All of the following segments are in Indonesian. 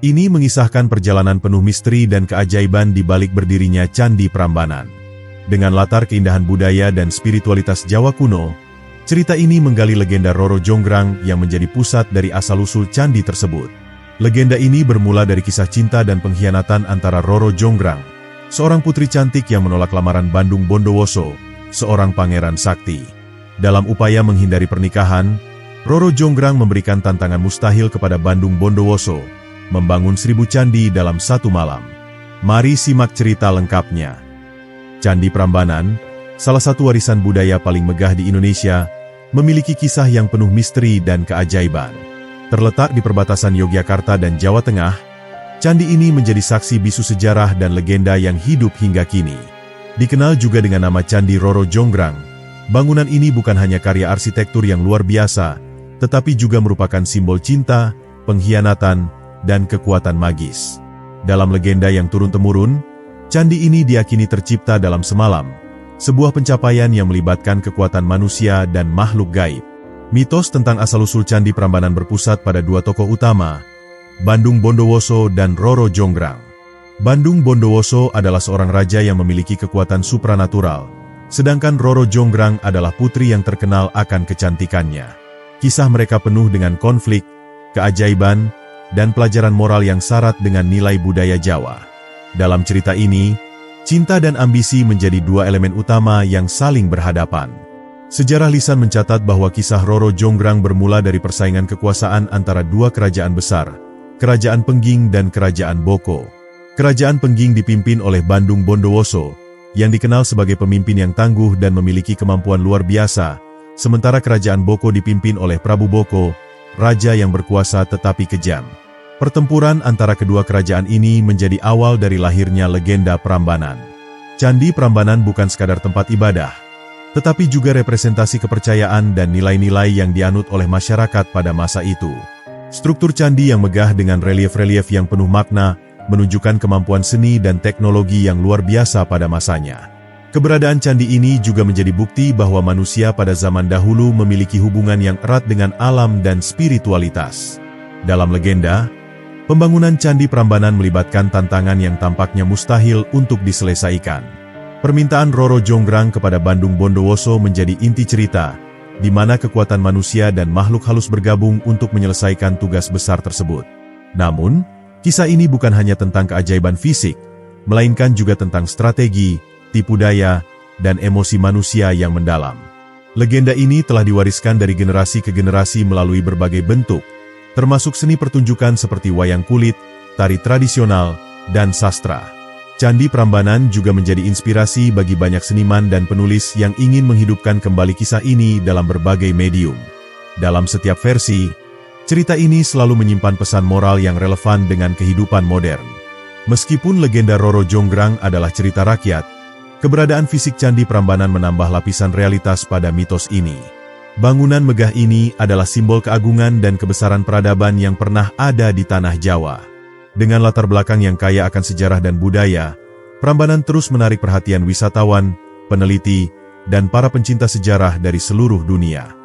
Ini mengisahkan perjalanan penuh misteri dan keajaiban di balik berdirinya Candi Prambanan. Dengan latar keindahan budaya dan spiritualitas Jawa kuno, cerita ini menggali legenda Roro Jonggrang yang menjadi pusat dari asal-usul candi tersebut. Legenda ini bermula dari kisah cinta dan pengkhianatan antara Roro Jonggrang, seorang putri cantik yang menolak lamaran Bandung Bondowoso, seorang pangeran sakti. Dalam upaya menghindari pernikahan, Roro Jonggrang memberikan tantangan mustahil kepada Bandung Bondowoso, membangun 1000 candi dalam satu malam. Mari simak cerita lengkapnya. Candi Prambanan, salah satu warisan budaya paling megah di Indonesia, memiliki kisah yang penuh misteri dan keajaiban. Terletak di perbatasan Yogyakarta dan Jawa Tengah, candi ini menjadi saksi bisu sejarah dan legenda yang hidup hingga kini. Dikenal juga dengan nama Candi Roro Jonggrang, bangunan ini bukan hanya karya arsitektur yang luar biasa, tetapi juga merupakan simbol cinta, pengkhianatan, dan kekuatan magis. Dalam legenda yang turun-temurun, candi ini diyakini tercipta dalam semalam, sebuah pencapaian yang melibatkan kekuatan manusia dan makhluk gaib. Mitos tentang asal-usul Candi Prambanan berpusat pada dua tokoh utama, Bandung Bondowoso dan Roro Jonggrang. Bandung Bondowoso adalah seorang raja yang memiliki kekuatan supranatural, sedangkan Roro Jonggrang adalah putri yang terkenal akan kecantikannya. Kisah mereka penuh dengan konflik, keajaiban, dan pelajaran moral yang syarat dengan nilai budaya Jawa. Dalam cerita ini, cinta dan ambisi menjadi dua elemen utama yang saling berhadapan. Sejarah lisan mencatat bahwa kisah Roro Jonggrang bermula dari persaingan kekuasaan antara dua kerajaan besar, Kerajaan Pengging dan Kerajaan Boko. Kerajaan Pengging dipimpin oleh Bandung Bondowoso, yang dikenal sebagai pemimpin yang tangguh dan memiliki kemampuan luar biasa, sementara Kerajaan Boko dipimpin oleh Prabu Boko, raja yang berkuasa tetapi kejam. Pertempuran antara kedua kerajaan ini menjadi awal dari lahirnya legenda Prambanan. Candi Prambanan bukan sekadar tempat ibadah, tetapi juga representasi kepercayaan dan nilai-nilai yang dianut oleh masyarakat pada masa itu. Struktur candi yang megah dengan relief-relief yang penuh makna, menunjukkan kemampuan seni dan teknologi yang luar biasa pada masanya. Keberadaan candi ini juga menjadi bukti bahwa manusia pada zaman dahulu memiliki hubungan yang erat dengan alam dan spiritualitas. Dalam legenda, pembangunan Candi Prambanan melibatkan tantangan yang tampaknya mustahil untuk diselesaikan. Permintaan Roro Jonggrang kepada Bandung Bondowoso menjadi inti cerita, di mana kekuatan manusia dan makhluk halus bergabung untuk menyelesaikan tugas besar tersebut. Namun, kisah ini bukan hanya tentang keajaiban fisik, melainkan juga tentang strategi, tipu daya, dan emosi manusia yang mendalam. Legenda ini telah diwariskan dari generasi ke generasi melalui berbagai bentuk, termasuk seni pertunjukan seperti wayang kulit, tari tradisional, dan sastra. Candi Prambanan juga menjadi inspirasi bagi banyak seniman dan penulis yang ingin menghidupkan kembali kisah ini dalam berbagai medium. Dalam setiap versi, cerita ini selalu menyimpan pesan moral yang relevan dengan kehidupan modern. Meskipun legenda Roro Jonggrang adalah cerita rakyat, keberadaan fisik Candi Prambanan menambah lapisan realitas pada mitos ini. Bangunan megah ini adalah simbol keagungan dan kebesaran peradaban yang pernah ada di tanah Jawa. Dengan latar belakang yang kaya akan sejarah dan budaya, Prambanan terus menarik perhatian wisatawan, peneliti, dan para pencinta sejarah dari seluruh dunia.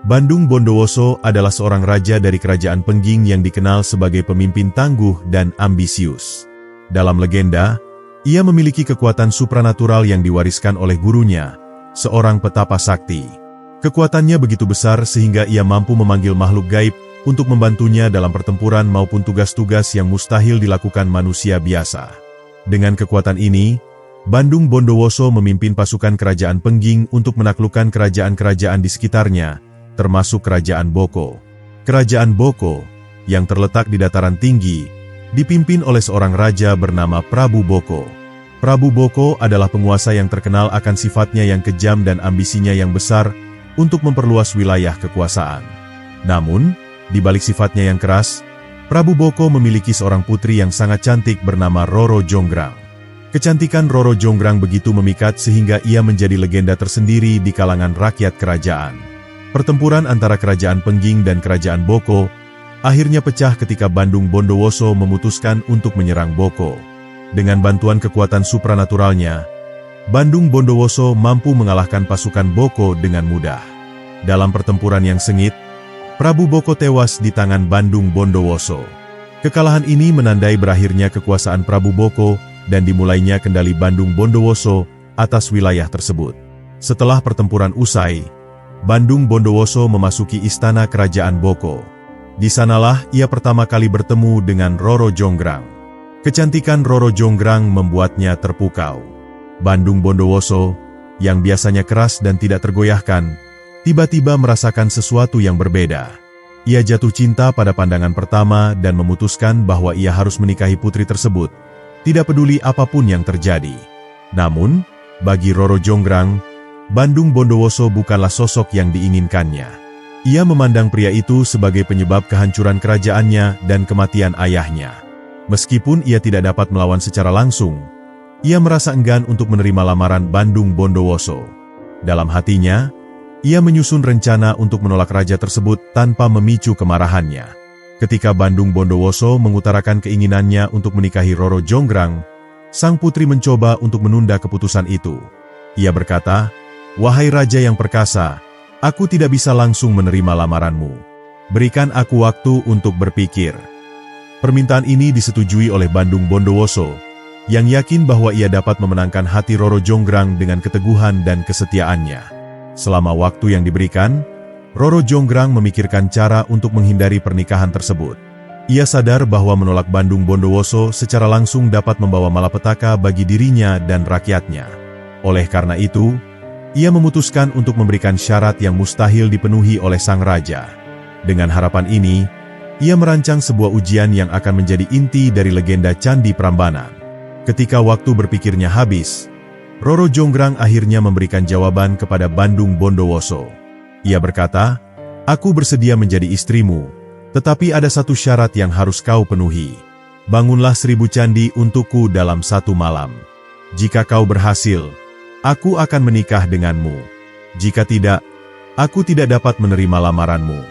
Bandung Bondowoso adalah seorang raja dari Kerajaan Pengging yang dikenal sebagai pemimpin tangguh dan ambisius. Dalam legenda, ia memiliki kekuatan supranatural yang diwariskan oleh gurunya, seorang petapa sakti. Kekuatannya begitu besar sehingga ia mampu memanggil makhluk gaib untuk membantunya dalam pertempuran maupun tugas-tugas yang mustahil dilakukan manusia biasa. Dengan kekuatan ini, Bandung Bondowoso memimpin pasukan Kerajaan Pengging untuk menaklukkan kerajaan-kerajaan di sekitarnya, termasuk Kerajaan Boko. Kerajaan Boko, yang terletak di dataran tinggi, dipimpin oleh seorang raja bernama Prabu Boko. Prabu Boko adalah penguasa yang terkenal akan sifatnya yang kejam dan ambisinya yang besar untuk memperluas wilayah kekuasaan. Namun, di balik sifatnya yang keras, Prabu Boko memiliki seorang putri yang sangat cantik bernama Roro Jonggrang. Kecantikan Roro Jonggrang begitu memikat sehingga ia menjadi legenda tersendiri di kalangan rakyat kerajaan. Pertempuran antara Kerajaan Pengging dan Kerajaan Boko akhirnya pecah ketika Bandung Bondowoso memutuskan untuk menyerang Boko. Dengan bantuan kekuatan supranaturalnya, Bandung Bondowoso mampu mengalahkan pasukan Boko dengan mudah. Dalam pertempuran yang sengit, Prabu Boko tewas di tangan Bandung Bondowoso. Kekalahan ini menandai berakhirnya kekuasaan Prabu Boko dan dimulainya kendali Bandung Bondowoso atas wilayah tersebut. Setelah pertempuran usai, Bandung Bondowoso memasuki istana kerajaan Boko. Di sanalah ia pertama kali bertemu dengan Roro Jonggrang. Kecantikan Roro Jonggrang membuatnya terpukau. Bandung Bondowoso, yang biasanya keras dan tidak tergoyahkan, tiba-tiba merasakan sesuatu yang berbeda. Ia jatuh cinta pada pandangan pertama dan memutuskan bahwa ia harus menikahi putri tersebut, tidak peduli apapun yang terjadi. Namun, bagi Roro Jonggrang, Bandung Bondowoso bukanlah sosok yang diinginkannya. Ia memandang pria itu sebagai penyebab kehancuran kerajaannya dan kematian ayahnya. Meskipun ia tidak dapat melawan secara langsung, ia merasa enggan untuk menerima lamaran Bandung Bondowoso. Dalam hatinya, ia menyusun rencana untuk menolak raja tersebut tanpa memicu kemarahannya. Ketika Bandung Bondowoso mengutarakan keinginannya untuk menikahi Roro Jonggrang, sang putri mencoba untuk menunda keputusan itu. Ia berkata, "Wahai raja yang perkasa, aku tidak bisa langsung menerima lamaranmu. Berikan aku waktu untuk berpikir." Permintaan ini disetujui oleh Bandung Bondowoso, yang yakin bahwa ia dapat memenangkan hati Roro Jonggrang dengan keteguhan dan kesetiaannya. Selama waktu yang diberikan, Roro Jonggrang memikirkan cara untuk menghindari pernikahan tersebut. Ia sadar bahwa menolak Bandung Bondowoso secara langsung dapat membawa malapetaka bagi dirinya dan rakyatnya. Oleh karena itu, ia memutuskan untuk memberikan syarat yang mustahil dipenuhi oleh sang raja. Dengan harapan ini, ia merancang sebuah ujian yang akan menjadi inti dari legenda Candi Prambanan. Ketika waktu berpikirnya habis, Roro Jonggrang akhirnya memberikan jawaban kepada Bandung Bondowoso. Ia berkata, "Aku bersedia menjadi istrimu, tetapi ada satu syarat yang harus kau penuhi. Bangunlah 1000 candi untukku dalam 1 malam. Jika kau berhasil, aku akan menikah denganmu. Jika tidak, aku tidak dapat menerima lamaranmu."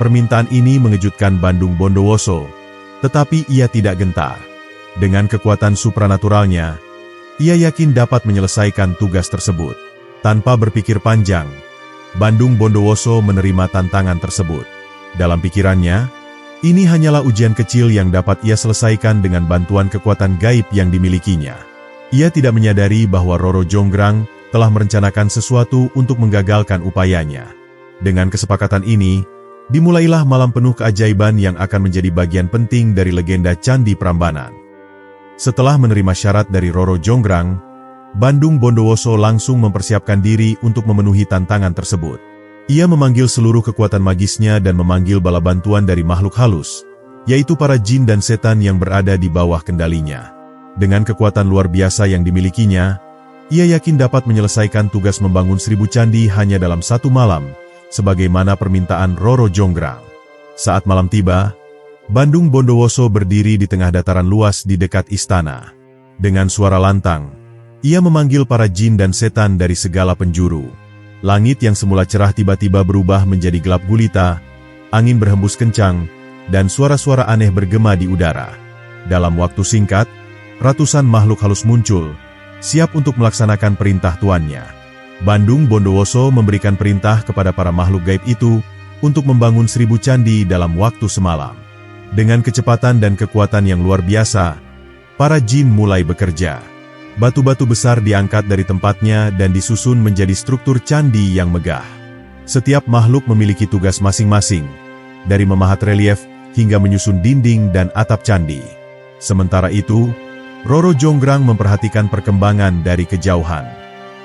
Permintaan ini mengejutkan Bandung Bondowoso, tetapi ia tidak gentar. Dengan kekuatan supranaturalnya, ia yakin dapat menyelesaikan tugas tersebut. Tanpa berpikir panjang, Bandung Bondowoso menerima tantangan tersebut. Dalam pikirannya, ini hanyalah ujian kecil yang dapat ia selesaikan dengan bantuan kekuatan gaib yang dimilikinya. Ia tidak menyadari bahwa Roro Jonggrang telah merencanakan sesuatu untuk menggagalkan upayanya. Dengan kesepakatan ini, dimulailah malam penuh keajaiban yang akan menjadi bagian penting dari legenda Candi Prambanan. Setelah menerima syarat dari Roro Jonggrang, Bandung Bondowoso langsung mempersiapkan diri untuk memenuhi tantangan tersebut. Ia memanggil seluruh kekuatan magisnya dan memanggil bala bantuan dari makhluk halus, yaitu para jin dan setan yang berada di bawah kendalinya. Dengan kekuatan luar biasa yang dimilikinya, ia yakin dapat menyelesaikan tugas membangun 1000 candi hanya dalam 1 malam, sebagaimana permintaan Roro Jonggrang. Saat malam tiba, Bandung Bondowoso berdiri di tengah dataran luas di dekat istana. Dengan suara lantang, ia memanggil para jin dan setan dari segala penjuru. Langit yang semula cerah tiba-tiba berubah menjadi gelap gulita, angin berhembus kencang, dan suara-suara aneh bergema di udara. Dalam waktu singkat, ratusan makhluk halus muncul, siap untuk melaksanakan perintah tuannya. Bandung Bondowoso memberikan perintah kepada para makhluk gaib itu untuk membangun 1000 candi dalam waktu semalam. Dengan kecepatan dan kekuatan yang luar biasa, para jin mulai bekerja. Batu-batu besar diangkat dari tempatnya dan disusun menjadi struktur candi yang megah. Setiap makhluk memiliki tugas masing-masing, dari memahat relief hingga menyusun dinding dan atap candi. Sementara itu, Roro Jonggrang memperhatikan perkembangan dari kejauhan.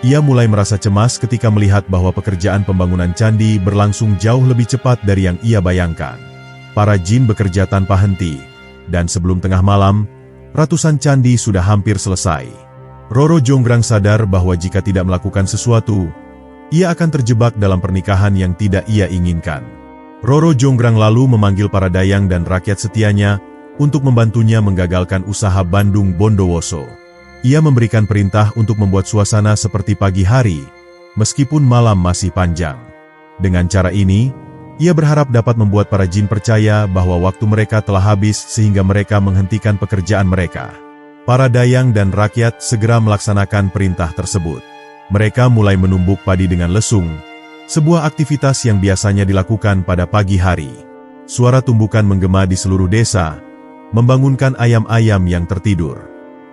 Ia mulai merasa cemas ketika melihat bahwa pekerjaan pembangunan candi berlangsung jauh lebih cepat dari yang ia bayangkan. Para jin bekerja tanpa henti, dan sebelum tengah malam, ratusan candi sudah hampir selesai. Roro Jonggrang sadar bahwa jika tidak melakukan sesuatu, ia akan terjebak dalam pernikahan yang tidak ia inginkan. Roro Jonggrang lalu memanggil para dayang dan rakyat setianya untuk membantunya menggagalkan usaha Bandung Bondowoso. Ia memberikan perintah untuk membuat suasana seperti pagi hari, meskipun malam masih panjang. Dengan cara ini, ia berharap dapat membuat para jin percaya bahwa waktu mereka telah habis sehingga mereka menghentikan pekerjaan mereka. Para dayang dan rakyat segera melaksanakan perintah tersebut. Mereka mulai menumbuk padi dengan lesung, sebuah aktivitas yang biasanya dilakukan pada pagi hari. Suara tumbukan menggema di seluruh desa, membangunkan ayam-ayam yang tertidur.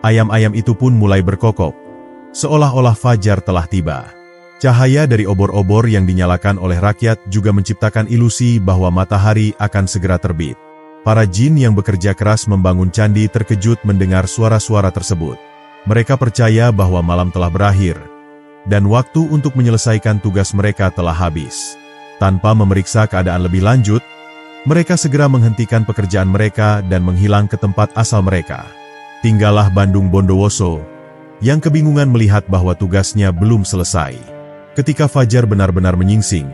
Ayam-ayam itu pun mulai berkokok, seolah-olah fajar telah tiba. Cahaya dari obor-obor yang dinyalakan oleh rakyat juga menciptakan ilusi bahwa matahari akan segera terbit. Para jin yang bekerja keras membangun candi terkejut mendengar suara-suara tersebut. Mereka percaya bahwa malam telah berakhir, dan waktu untuk menyelesaikan tugas mereka telah habis. Tanpa memeriksa keadaan lebih lanjut, mereka segera menghentikan pekerjaan mereka dan menghilang ke tempat asal mereka. Tinggallah Bandung Bondowoso, yang kebingungan melihat bahwa tugasnya belum selesai. Ketika fajar benar-benar menyingsing,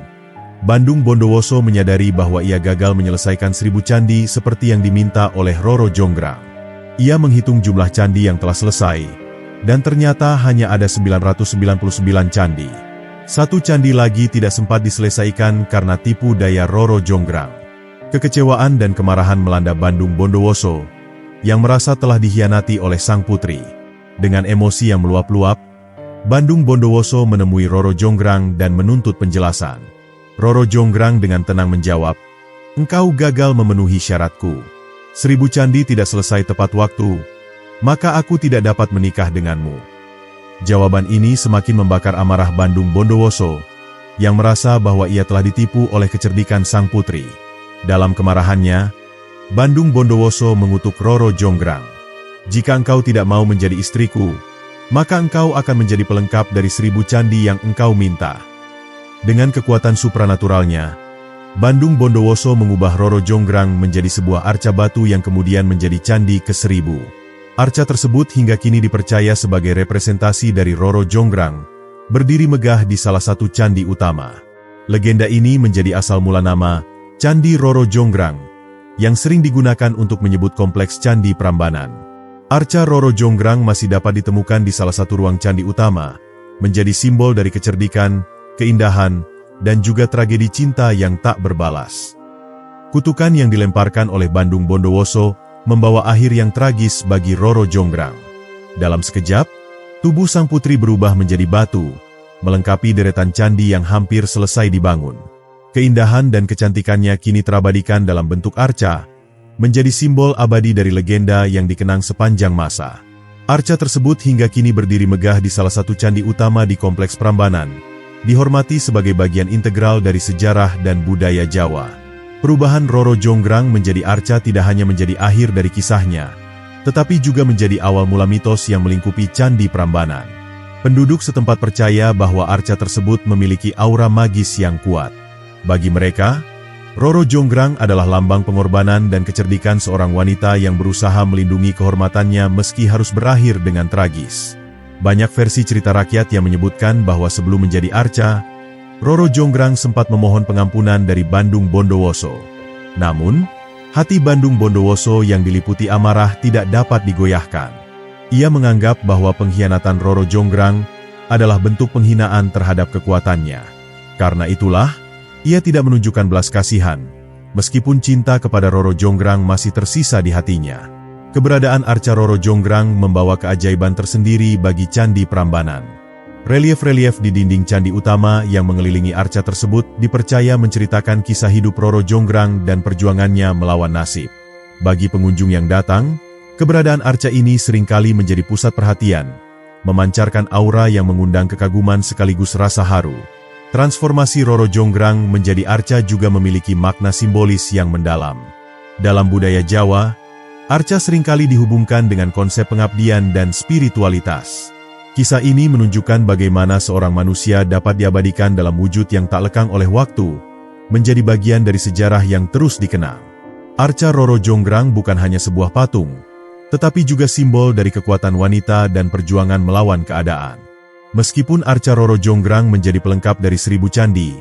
Bandung Bondowoso menyadari bahwa ia gagal menyelesaikan 1000 candi seperti yang diminta oleh Roro Jonggrang. Ia menghitung jumlah candi yang telah selesai, dan ternyata hanya ada 999 candi. Satu candi lagi tidak sempat diselesaikan karena tipu daya Roro Jonggrang. Kekecewaan dan kemarahan melanda Bandung Bondowoso, yang merasa telah dikhianati oleh sang putri. Dengan emosi yang meluap-luap, Bandung Bondowoso menemui Roro Jonggrang dan menuntut penjelasan. Roro Jonggrang dengan tenang menjawab, "Engkau gagal memenuhi syaratku. 1000 candi tidak selesai tepat waktu, maka aku tidak dapat menikah denganmu." Jawaban ini semakin membakar amarah Bandung Bondowoso, yang merasa bahwa ia telah ditipu oleh kecerdikan sang putri. Dalam kemarahannya, Bandung Bondowoso mengutuk Roro Jonggrang. "Jika engkau tidak mau menjadi istriku, maka engkau akan menjadi pelengkap dari 1000 candi yang engkau minta." Dengan kekuatan supranaturalnya, Bandung Bondowoso mengubah Roro Jonggrang menjadi sebuah arca batu yang kemudian menjadi candi ke-1000. Arca tersebut hingga kini dipercaya sebagai representasi dari Roro Jonggrang, berdiri megah di salah satu candi utama. Legenda ini menjadi asal mula nama Candi Roro Jonggrang, yang sering digunakan untuk menyebut kompleks Candi Prambanan. Arca Roro Jonggrang masih dapat ditemukan di salah satu ruang candi utama, menjadi simbol dari kecerdikan, keindahan, dan juga tragedi cinta yang tak berbalas. Kutukan yang dilemparkan oleh Bandung Bondowoso membawa akhir yang tragis bagi Roro Jonggrang. Dalam sekejap, tubuh sang putri berubah menjadi batu, melengkapi deretan candi yang hampir selesai dibangun. Keindahan dan kecantikannya kini terabadikan dalam bentuk arca, menjadi simbol abadi dari legenda yang dikenang sepanjang masa. Arca tersebut hingga kini berdiri megah di salah satu candi utama di Kompleks Prambanan, dihormati sebagai bagian integral dari sejarah dan budaya Jawa. Perubahan Roro Jonggrang menjadi arca tidak hanya menjadi akhir dari kisahnya, tetapi juga menjadi awal mula mitos yang melingkupi Candi Prambanan. Penduduk setempat percaya bahwa arca tersebut memiliki aura magis yang kuat. Bagi mereka, Roro Jonggrang adalah lambang pengorbanan dan kecerdikan seorang wanita yang berusaha melindungi kehormatannya meski harus berakhir dengan tragis. Banyak versi cerita rakyat yang menyebutkan bahwa sebelum menjadi arca, Roro Jonggrang sempat memohon pengampunan dari Bandung Bondowoso. Namun, hati Bandung Bondowoso yang diliputi amarah tidak dapat digoyahkan. Ia menganggap bahwa pengkhianatan Roro Jonggrang adalah bentuk penghinaan terhadap kekuatannya. Karena itulah, ia tidak menunjukkan belas kasihan, meskipun cinta kepada Roro Jonggrang masih tersisa di hatinya. Keberadaan arca Roro Jonggrang membawa keajaiban tersendiri bagi Candi Prambanan. Relief-relief di dinding candi utama yang mengelilingi arca tersebut dipercaya menceritakan kisah hidup Roro Jonggrang dan perjuangannya melawan nasib. Bagi pengunjung yang datang, keberadaan arca ini seringkali menjadi pusat perhatian, memancarkan aura yang mengundang kekaguman sekaligus rasa haru. Transformasi Roro Jonggrang menjadi arca juga memiliki makna simbolis yang mendalam. Dalam budaya Jawa, arca seringkali dihubungkan dengan konsep pengabdian dan spiritualitas. Kisah ini menunjukkan bagaimana seorang manusia dapat diabadikan dalam wujud yang tak lekang oleh waktu, menjadi bagian dari sejarah yang terus dikenang. Arca Roro Jonggrang bukan hanya sebuah patung, tetapi juga simbol dari kekuatan wanita dan perjuangan melawan keadaan. Meskipun arca Roro Jonggrang menjadi pelengkap dari 1000 candi,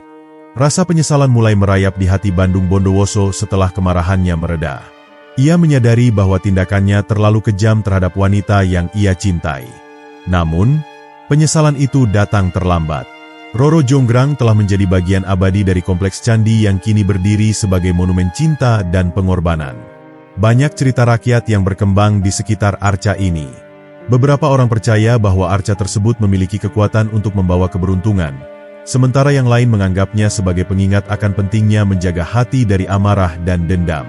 rasa penyesalan mulai merayap di hati Bandung Bondowoso setelah kemarahannya mereda. Ia menyadari bahwa tindakannya terlalu kejam terhadap wanita yang ia cintai. Namun, penyesalan itu datang terlambat. Roro Jonggrang telah menjadi bagian abadi dari kompleks candi yang kini berdiri sebagai monumen cinta dan pengorbanan. Banyak cerita rakyat yang berkembang di sekitar arca ini. Beberapa orang percaya bahwa arca tersebut memiliki kekuatan untuk membawa keberuntungan, sementara yang lain menganggapnya sebagai pengingat akan pentingnya menjaga hati dari amarah dan dendam.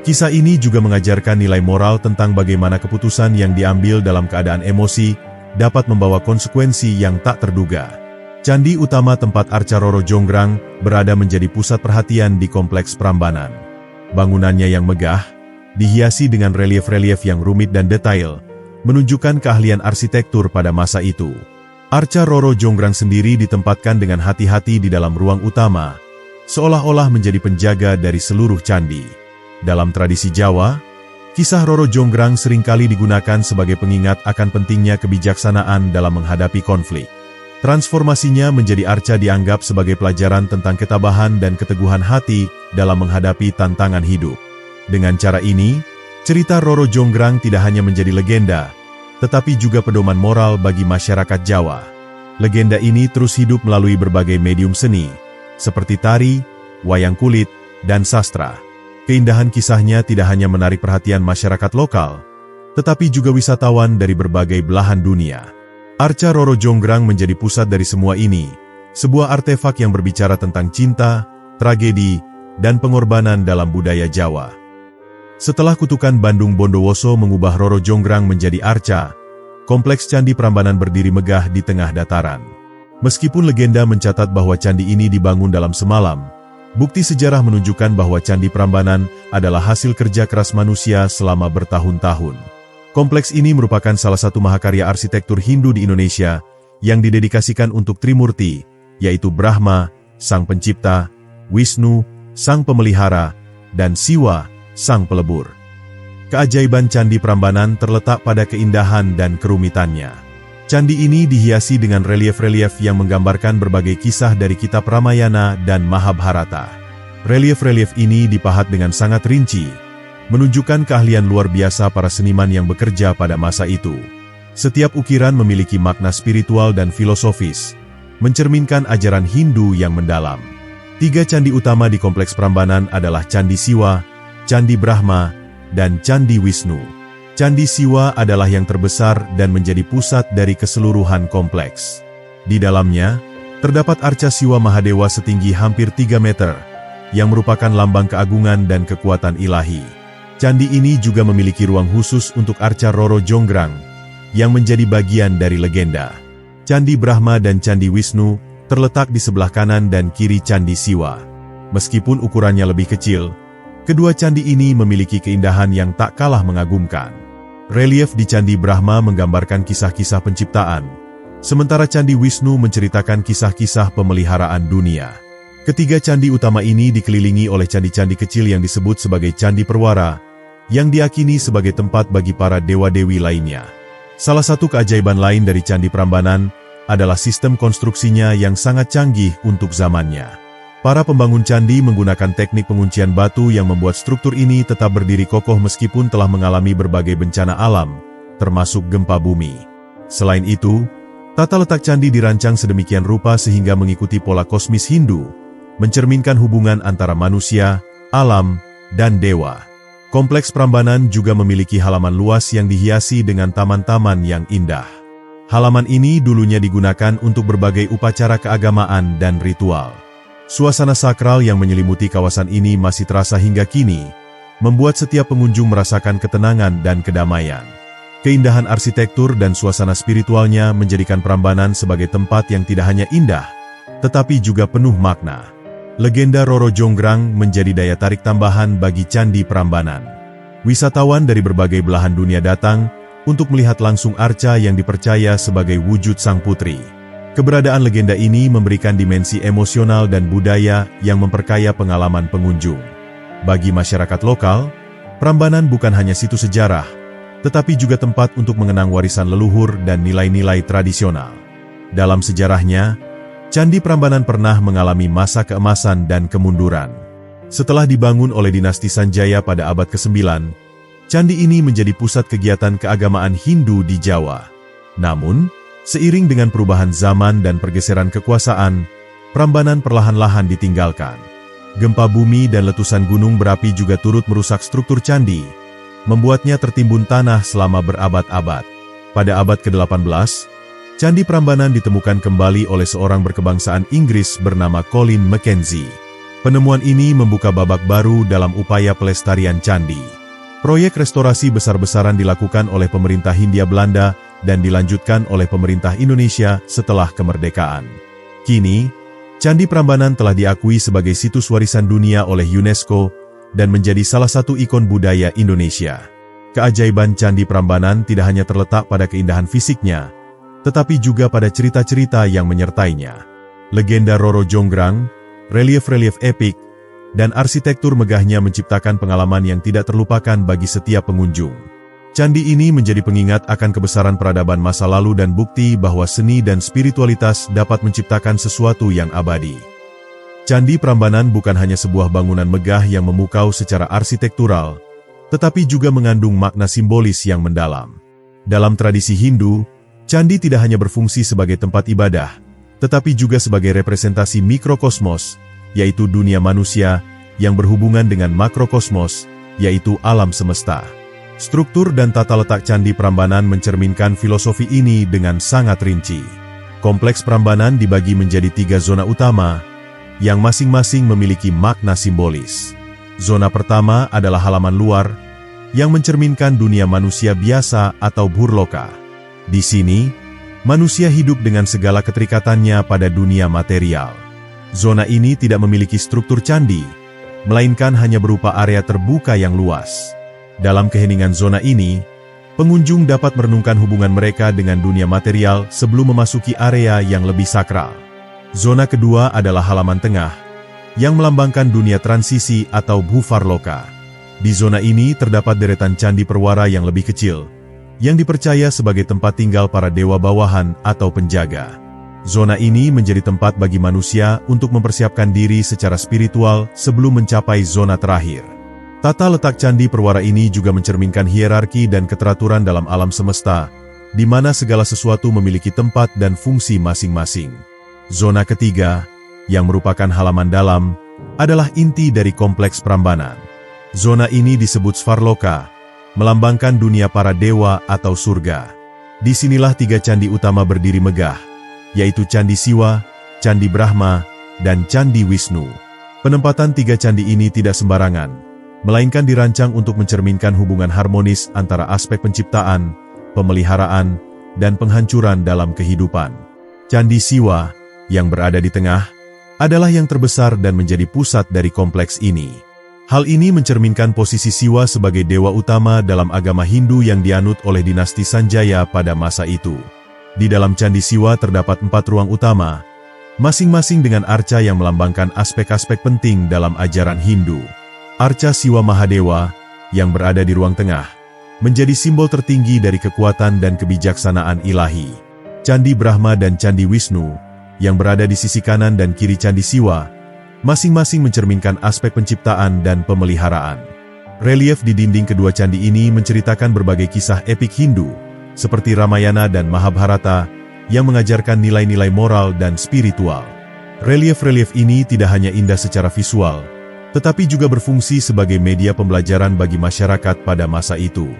Kisah ini juga mengajarkan nilai moral tentang bagaimana keputusan yang diambil dalam keadaan emosi dapat membawa konsekuensi yang tak terduga. Candi utama tempat arca Roro Jonggrang berada menjadi pusat perhatian di Kompleks Prambanan. Bangunannya yang megah, dihiasi dengan relief-relief yang rumit dan detail, menunjukkan keahlian arsitektur pada masa itu. Arca Roro Jonggrang sendiri ditempatkan dengan hati-hati di dalam ruang utama, seolah-olah menjadi penjaga dari seluruh candi. Dalam tradisi Jawa, kisah Roro Jonggrang seringkali digunakan sebagai pengingat akan pentingnya kebijaksanaan dalam menghadapi konflik. Transformasinya menjadi arca dianggap sebagai pelajaran tentang ketabahan dan keteguhan hati dalam menghadapi tantangan hidup. Dengan cara ini, cerita Roro Jonggrang tidak hanya menjadi legenda, tetapi juga pedoman moral bagi masyarakat Jawa. Legenda ini terus hidup melalui berbagai medium seni, seperti tari, wayang kulit, dan sastra. Keindahan kisahnya tidak hanya menarik perhatian masyarakat lokal, tetapi juga wisatawan dari berbagai belahan dunia. Arca Roro Jonggrang menjadi pusat dari semua ini, sebuah artefak yang berbicara tentang cinta, tragedi, dan pengorbanan dalam budaya Jawa. Setelah kutukan Bandung Bondowoso mengubah Roro Jonggrang menjadi arca, Kompleks Candi Prambanan berdiri megah di tengah dataran. Meskipun legenda mencatat bahwa candi ini dibangun dalam semalam, bukti sejarah menunjukkan bahwa Candi Prambanan adalah hasil kerja keras manusia selama bertahun-tahun. Kompleks ini merupakan salah satu mahakarya arsitektur Hindu di Indonesia yang didedikasikan untuk Trimurti, yaitu Brahma, Sang Pencipta, Wisnu, Sang Pemelihara, dan Siwa, Sang Pelebur. Keajaiban Candi Prambanan terletak pada keindahan dan kerumitannya. Candi ini dihiasi dengan relief-relief yang menggambarkan berbagai kisah dari kitab Ramayana dan Mahabharata. Relief-relief ini dipahat dengan sangat rinci, menunjukkan keahlian luar biasa para seniman yang bekerja pada masa itu. Setiap ukiran memiliki makna spiritual dan filosofis, mencerminkan ajaran Hindu yang mendalam. 3 candi utama di Kompleks Prambanan adalah Candi Siwa, Candi Brahma, dan Candi Wisnu. Candi Siwa adalah yang terbesar dan menjadi pusat dari keseluruhan kompleks. Di dalamnya, terdapat arca Siwa Mahadewa setinggi hampir 3 meter, yang merupakan lambang keagungan dan kekuatan ilahi. Candi ini juga memiliki ruang khusus untuk arca Roro Jonggrang, yang menjadi bagian dari legenda. Candi Brahma dan Candi Wisnu terletak di sebelah kanan dan kiri Candi Siwa. Meskipun ukurannya lebih kecil, kedua candi ini memiliki keindahan yang tak kalah mengagumkan. Relief di Candi Brahma menggambarkan kisah-kisah penciptaan, sementara Candi Wisnu menceritakan kisah-kisah pemeliharaan dunia. Ketiga candi utama ini dikelilingi oleh candi-candi kecil yang disebut sebagai Candi Perwara, yang diyakini sebagai tempat bagi para dewa-dewi lainnya. Salah satu keajaiban lain dari Candi Prambanan adalah sistem konstruksinya yang sangat canggih untuk zamannya. Para pembangun candi menggunakan teknik penguncian batu yang membuat struktur ini tetap berdiri kokoh meskipun telah mengalami berbagai bencana alam, termasuk gempa bumi. Selain itu, tata letak candi dirancang sedemikian rupa sehingga mengikuti pola kosmis Hindu, mencerminkan hubungan antara manusia, alam, dan dewa. Kompleks Prambanan juga memiliki halaman luas yang dihiasi dengan taman-taman yang indah. Halaman ini dulunya digunakan untuk berbagai upacara keagamaan dan ritual. Suasana sakral yang menyelimuti kawasan ini masih terasa hingga kini, membuat setiap pengunjung merasakan ketenangan dan kedamaian. Keindahan arsitektur dan suasana spiritualnya menjadikan Prambanan sebagai tempat yang tidak hanya indah, tetapi juga penuh makna. Legenda Roro Jonggrang menjadi daya tarik tambahan bagi Candi Prambanan. Wisatawan dari berbagai belahan dunia datang untuk melihat langsung arca yang dipercaya sebagai wujud Sang Putri. Keberadaan legenda ini memberikan dimensi emosional dan budaya yang memperkaya pengalaman pengunjung. Bagi masyarakat lokal, Prambanan bukan hanya situs sejarah, tetapi juga tempat untuk mengenang warisan leluhur dan nilai-nilai tradisional. Dalam sejarahnya, Candi Prambanan pernah mengalami masa keemasan dan kemunduran. Setelah dibangun oleh dinasti Sanjaya pada abad ke-9, candi ini menjadi pusat kegiatan keagamaan Hindu di Jawa. Namun, seiring dengan perubahan zaman dan pergeseran kekuasaan, Prambanan perlahan-lahan ditinggalkan. Gempa bumi dan letusan gunung berapi juga turut merusak struktur candi, membuatnya tertimbun tanah selama berabad-abad. Pada abad ke-18, Candi Prambanan ditemukan kembali oleh seorang berkebangsaan Inggris bernama Colin Mackenzie. Penemuan ini membuka babak baru dalam upaya pelestarian candi. Proyek restorasi besar-besaran dilakukan oleh pemerintah Hindia Belanda dan dilanjutkan oleh pemerintah Indonesia setelah kemerdekaan. Kini, Candi Prambanan telah diakui sebagai situs warisan dunia oleh UNESCO dan menjadi salah satu ikon budaya Indonesia. Keajaiban Candi Prambanan tidak hanya terletak pada keindahan fisiknya, tetapi juga pada cerita-cerita yang menyertainya. Legenda Roro Jonggrang, relief-relief epik, dan arsitektur megahnya menciptakan pengalaman yang tidak terlupakan bagi setiap pengunjung. Candi ini menjadi pengingat akan kebesaran peradaban masa lalu dan bukti bahwa seni dan spiritualitas dapat menciptakan sesuatu yang abadi. Candi Prambanan bukan hanya sebuah bangunan megah yang memukau secara arsitektural, tetapi juga mengandung makna simbolis yang mendalam. Dalam tradisi Hindu, candi tidak hanya berfungsi sebagai tempat ibadah, tetapi juga sebagai representasi mikrokosmos, yaitu dunia manusia, yang berhubungan dengan makrokosmos, yaitu alam semesta. Struktur dan tata letak Candi Prambanan mencerminkan filosofi ini dengan sangat rinci. Kompleks Prambanan dibagi menjadi 3 zona utama, yang masing-masing memiliki makna simbolis. Zona pertama adalah halaman luar, yang mencerminkan dunia manusia biasa atau Bhurloka. Di sini, manusia hidup dengan segala keterikatannya pada dunia material. Zona ini tidak memiliki struktur candi, melainkan hanya berupa area terbuka yang luas. Dalam keheningan zona ini, pengunjung dapat merenungkan hubungan mereka dengan dunia material sebelum memasuki area yang lebih sakral. Zona kedua adalah halaman tengah, yang melambangkan dunia transisi atau Bhuvarloka. Di zona ini terdapat deretan candi perwara yang lebih kecil, yang dipercaya sebagai tempat tinggal para dewa bawahan atau penjaga. Zona ini menjadi tempat bagi manusia untuk mempersiapkan diri secara spiritual sebelum mencapai zona terakhir. Tata letak candi perwara ini juga mencerminkan hierarki dan keteraturan dalam alam semesta, di mana segala sesuatu memiliki tempat dan fungsi masing-masing. Zona ketiga, yang merupakan halaman dalam, adalah inti dari kompleks Prambanan. Zona ini disebut Svarloka, melambangkan dunia para dewa atau surga. Disinilah 3 candi utama berdiri megah, yaitu Candi Siwa, Candi Brahma, dan Candi Wisnu. Penempatan 3 candi ini tidak sembarangan, melainkan dirancang untuk mencerminkan hubungan harmonis antara aspek penciptaan, pemeliharaan, dan penghancuran dalam kehidupan. Candi Siwa, yang berada di tengah, adalah yang terbesar dan menjadi pusat dari kompleks ini. Hal ini mencerminkan posisi Siwa sebagai dewa utama dalam agama Hindu yang dianut oleh dinasti Sanjaya pada masa itu. Di dalam Candi Siwa terdapat 4 ruang utama, masing-masing dengan arca yang melambangkan aspek-aspek penting dalam ajaran Hindu. Arca Siwa Mahadewa, yang berada di ruang tengah, menjadi simbol tertinggi dari kekuatan dan kebijaksanaan ilahi. Candi Brahma dan Candi Wisnu, yang berada di sisi kanan dan kiri Candi Siwa, masing-masing mencerminkan aspek penciptaan dan pemeliharaan. Relief di dinding kedua candi ini menceritakan berbagai kisah epik Hindu, seperti Ramayana dan Mahabharata, yang mengajarkan nilai-nilai moral dan spiritual. Relief-relief ini tidak hanya indah secara visual, tetapi juga berfungsi sebagai media pembelajaran bagi masyarakat pada masa itu.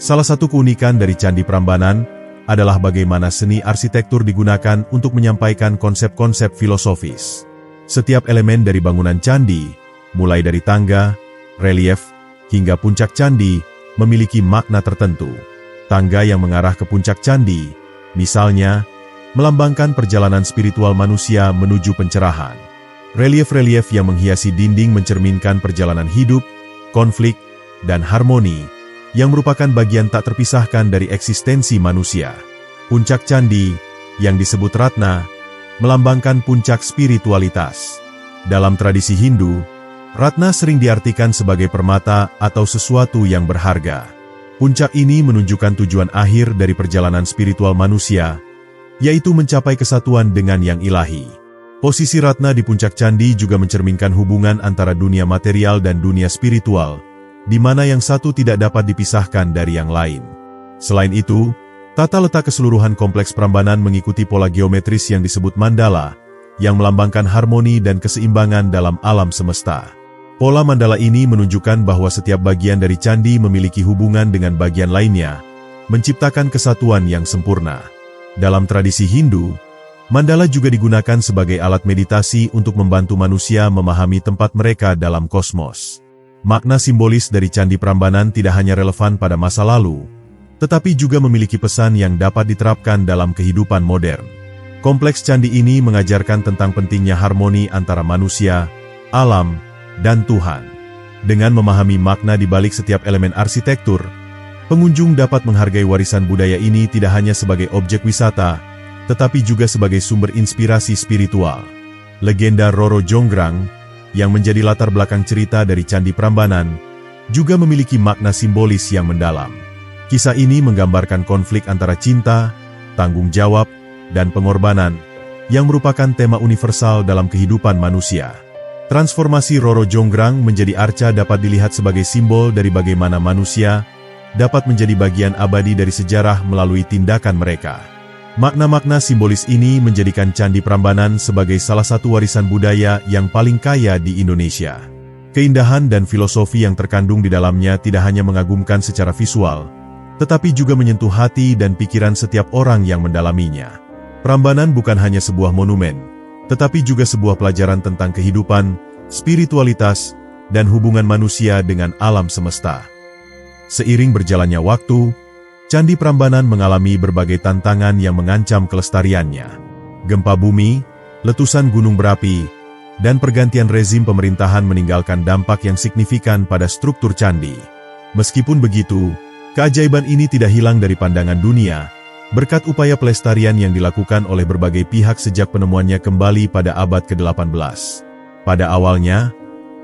Salah satu keunikan dari Candi Prambanan adalah bagaimana seni arsitektur digunakan untuk menyampaikan konsep-konsep filosofis. Setiap elemen dari bangunan candi, mulai dari tangga, relief, hingga puncak candi, memiliki makna tertentu. Tangga yang mengarah ke puncak candi, misalnya, melambangkan perjalanan spiritual manusia menuju pencerahan. Relief-relief yang menghiasi dinding mencerminkan perjalanan hidup, konflik, dan harmoni, yang merupakan bagian tak terpisahkan dari eksistensi manusia. Puncak candi, yang disebut Ratna, melambangkan puncak spiritualitas. Dalam tradisi Hindu, Ratna sering diartikan sebagai permata atau sesuatu yang berharga. Puncak ini menunjukkan tujuan akhir dari perjalanan spiritual manusia, yaitu mencapai kesatuan dengan yang ilahi. Posisi Ratna di puncak candi juga mencerminkan hubungan antara dunia material dan dunia spiritual, di mana yang satu tidak dapat dipisahkan dari yang lain. Selain itu, tata letak keseluruhan kompleks Prambanan mengikuti pola geometris yang disebut mandala, yang melambangkan harmoni dan keseimbangan dalam alam semesta. Pola mandala ini menunjukkan bahwa setiap bagian dari candi memiliki hubungan dengan bagian lainnya, menciptakan kesatuan yang sempurna. Dalam tradisi Hindu, Mandala juga digunakan sebagai alat meditasi untuk membantu manusia memahami tempat mereka dalam kosmos. Makna simbolis dari Candi Prambanan tidak hanya relevan pada masa lalu, tetapi juga memiliki pesan yang dapat diterapkan dalam kehidupan modern. Kompleks candi ini mengajarkan tentang pentingnya harmoni antara manusia, alam, dan Tuhan. Dengan memahami makna di balik setiap elemen arsitektur, pengunjung dapat menghargai warisan budaya ini tidak hanya sebagai objek wisata, tetapi juga sebagai sumber inspirasi spiritual. Legenda Roro Jonggrang, yang menjadi latar belakang cerita dari Candi Prambanan, juga memiliki makna simbolis yang mendalam. Kisah ini menggambarkan konflik antara cinta, tanggung jawab, dan pengorbanan, yang merupakan tema universal dalam kehidupan manusia. Transformasi Roro Jonggrang menjadi arca dapat dilihat sebagai simbol dari bagaimana manusia dapat menjadi bagian abadi dari sejarah melalui tindakan mereka. Makna-makna simbolis ini menjadikan Candi Prambanan sebagai salah satu warisan budaya yang paling kaya di Indonesia. Keindahan dan filosofi yang terkandung di dalamnya tidak hanya mengagumkan secara visual, tetapi juga menyentuh hati dan pikiran setiap orang yang mendalaminya. Prambanan bukan hanya sebuah monumen, tetapi juga sebuah pelajaran tentang kehidupan, spiritualitas, dan hubungan manusia dengan alam semesta. Seiring berjalannya waktu, Candi Prambanan mengalami berbagai tantangan yang mengancam kelestariannya. Gempa bumi, letusan gunung berapi, dan pergantian rezim pemerintahan meninggalkan dampak yang signifikan pada struktur candi. Meskipun begitu, keajaiban ini tidak hilang dari pandangan dunia, berkat upaya pelestarian yang dilakukan oleh berbagai pihak sejak penemuannya kembali pada abad ke-18. Pada awalnya,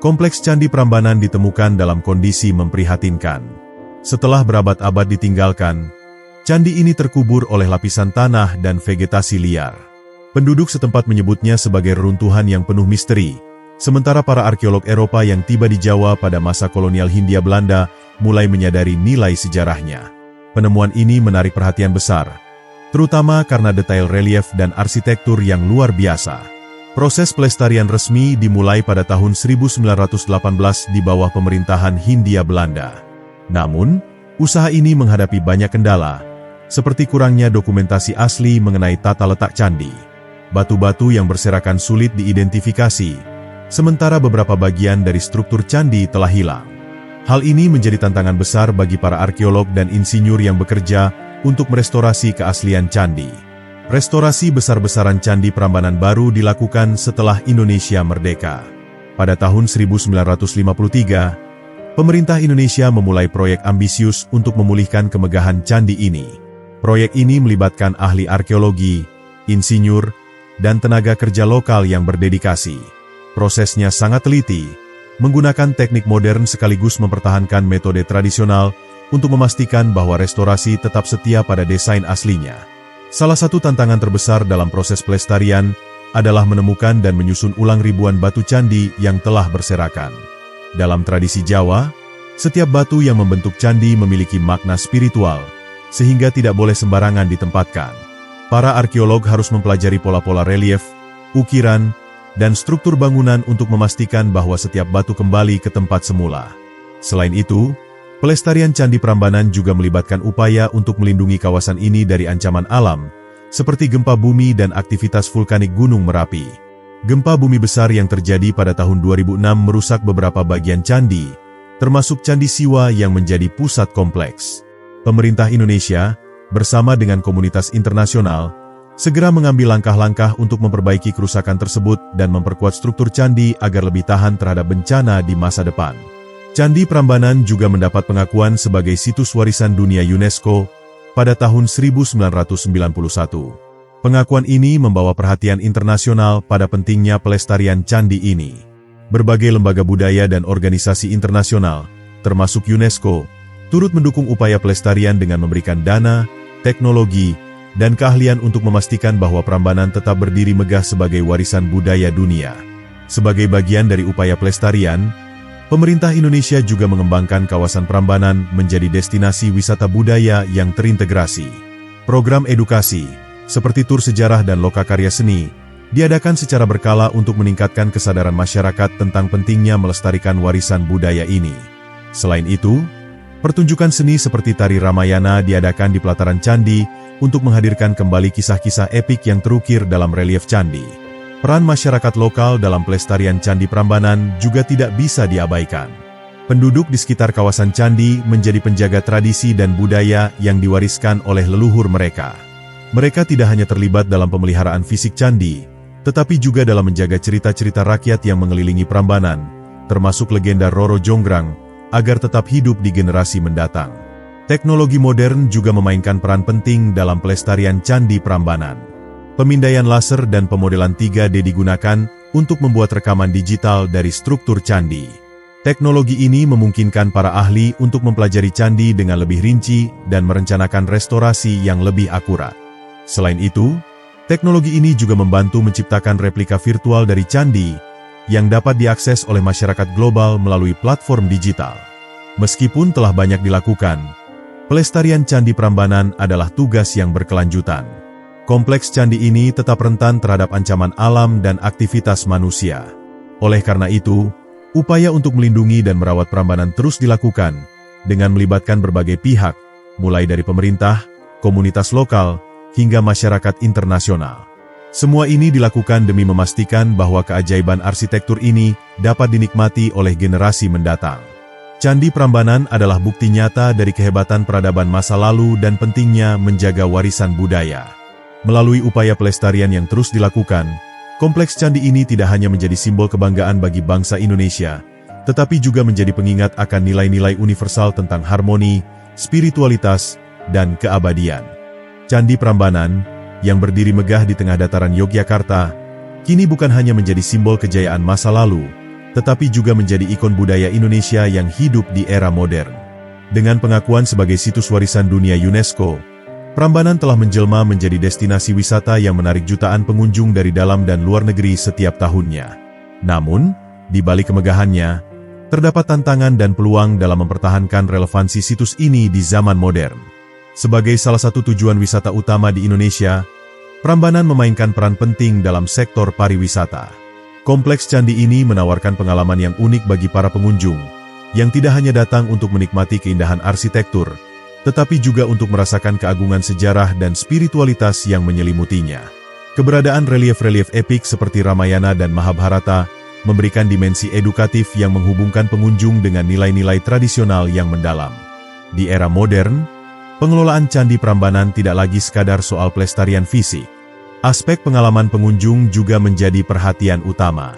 kompleks Candi Prambanan ditemukan dalam kondisi memprihatinkan. Setelah berabad-abad ditinggalkan, candi ini terkubur oleh lapisan tanah dan vegetasi liar. Penduduk setempat menyebutnya sebagai reruntuhan yang penuh misteri, sementara para arkeolog Eropa yang tiba di Jawa pada masa kolonial Hindia Belanda mulai menyadari nilai sejarahnya. Penemuan ini menarik perhatian besar, terutama karena detail relief dan arsitektur yang luar biasa. Proses pelestarian resmi dimulai pada tahun 1918 di bawah pemerintahan Hindia Belanda. Namun, usaha ini menghadapi banyak kendala, seperti kurangnya dokumentasi asli mengenai tata letak candi. Batu-batu yang berserakan sulit diidentifikasi, sementara beberapa bagian dari struktur candi telah hilang. Hal ini menjadi tantangan besar bagi para arkeolog dan insinyur yang bekerja untuk merestorasi keaslian candi. Restorasi besar-besaran Candi Prambanan baru dilakukan setelah Indonesia merdeka. Pada tahun 1953, pemerintah Indonesia memulai proyek ambisius untuk memulihkan kemegahan candi ini. Proyek ini melibatkan ahli arkeologi, insinyur, dan tenaga kerja lokal yang berdedikasi. Prosesnya sangat teliti, menggunakan teknik modern sekaligus mempertahankan metode tradisional untuk memastikan bahwa restorasi tetap setia pada desain aslinya. Salah satu tantangan terbesar dalam proses pelestarian adalah menemukan dan menyusun ulang ribuan batu candi yang telah berserakan. Dalam tradisi Jawa, setiap batu yang membentuk candi memiliki makna spiritual, sehingga tidak boleh sembarangan ditempatkan. Para arkeolog harus mempelajari pola-pola relief, ukiran, dan struktur bangunan untuk memastikan bahwa setiap batu kembali ke tempat semula. Selain itu, pelestarian Candi Prambanan juga melibatkan upaya untuk melindungi kawasan ini dari ancaman alam, seperti gempa bumi dan aktivitas vulkanik Gunung Merapi. Gempa bumi besar yang terjadi pada tahun 2006 merusak beberapa bagian candi, termasuk Candi Siwa yang menjadi pusat kompleks. Pemerintah Indonesia, bersama dengan komunitas internasional, segera mengambil langkah-langkah untuk memperbaiki kerusakan tersebut dan memperkuat struktur candi agar lebih tahan terhadap bencana di masa depan. Candi Prambanan juga mendapat pengakuan sebagai situs warisan dunia UNESCO pada tahun 1991. Pengakuan ini membawa perhatian internasional pada pentingnya pelestarian candi ini. Berbagai lembaga budaya dan organisasi internasional, termasuk UNESCO, turut mendukung upaya pelestarian dengan memberikan dana, teknologi, dan keahlian untuk memastikan bahwa Prambanan tetap berdiri megah sebagai warisan budaya dunia. Sebagai bagian dari upaya pelestarian, pemerintah Indonesia juga mengembangkan kawasan Prambanan menjadi destinasi wisata budaya yang terintegrasi. Program edukasi, seperti tur sejarah dan lokakarya seni, diadakan secara berkala untuk meningkatkan kesadaran masyarakat tentang pentingnya melestarikan warisan budaya ini. Selain itu, pertunjukan seni seperti tari Ramayana diadakan di pelataran candi untuk menghadirkan kembali kisah-kisah epik yang terukir dalam relief candi. Peran masyarakat lokal dalam pelestarian Candi Prambanan juga tidak bisa diabaikan. Penduduk di sekitar kawasan candi menjadi penjaga tradisi dan budaya yang diwariskan oleh leluhur mereka. Mereka tidak hanya terlibat dalam pemeliharaan fisik candi, tetapi juga dalam menjaga cerita-cerita rakyat yang mengelilingi Prambanan, termasuk legenda Roro Jonggrang, agar tetap hidup di generasi mendatang. Teknologi modern juga memainkan peran penting dalam pelestarian Candi Prambanan. Pemindaian laser dan pemodelan 3D digunakan untuk membuat rekaman digital dari struktur candi. Teknologi ini memungkinkan para ahli untuk mempelajari candi dengan lebih rinci dan merencanakan restorasi yang lebih akurat. Selain itu, teknologi ini juga membantu menciptakan replika virtual dari candi yang dapat diakses oleh masyarakat global melalui platform digital. Meskipun telah banyak dilakukan, pelestarian Candi Prambanan adalah tugas yang berkelanjutan. Kompleks candi ini tetap rentan terhadap ancaman alam dan aktivitas manusia. Oleh karena itu, upaya untuk melindungi dan merawat Prambanan terus dilakukan dengan melibatkan berbagai pihak, mulai dari pemerintah, komunitas lokal, hingga masyarakat internasional. Semua ini dilakukan demi memastikan bahwa keajaiban arsitektur ini dapat dinikmati oleh generasi mendatang. Candi Prambanan adalah bukti nyata dari kehebatan peradaban masa lalu dan pentingnya menjaga warisan budaya. Melalui upaya pelestarian yang terus dilakukan, kompleks candi ini tidak hanya menjadi simbol kebanggaan bagi bangsa Indonesia, tetapi juga menjadi pengingat akan nilai-nilai universal tentang harmoni, spiritualitas, dan keabadian. Candi Prambanan, yang berdiri megah di tengah dataran Yogyakarta, kini bukan hanya menjadi simbol kejayaan masa lalu, tetapi juga menjadi ikon budaya Indonesia yang hidup di era modern. Dengan pengakuan sebagai situs warisan dunia UNESCO, Prambanan telah menjelma menjadi destinasi wisata yang menarik jutaan pengunjung dari dalam dan luar negeri setiap tahunnya. Namun, di balik kemegahannya, terdapat tantangan dan peluang dalam mempertahankan relevansi situs ini di zaman modern. Sebagai salah satu tujuan wisata utama di Indonesia, Prambanan memainkan peran penting dalam sektor pariwisata. Kompleks candi ini menawarkan pengalaman yang unik bagi para pengunjung, yang tidak hanya datang untuk menikmati keindahan arsitektur, tetapi juga untuk merasakan keagungan sejarah dan spiritualitas yang menyelimutinya. Keberadaan relief-relief epik seperti Ramayana dan Mahabharata memberikan dimensi edukatif yang menghubungkan pengunjung dengan nilai-nilai tradisional yang mendalam. Di era modern, pengelolaan Candi Prambanan tidak lagi sekadar soal pelestarian fisik. Aspek pengalaman pengunjung juga menjadi perhatian utama.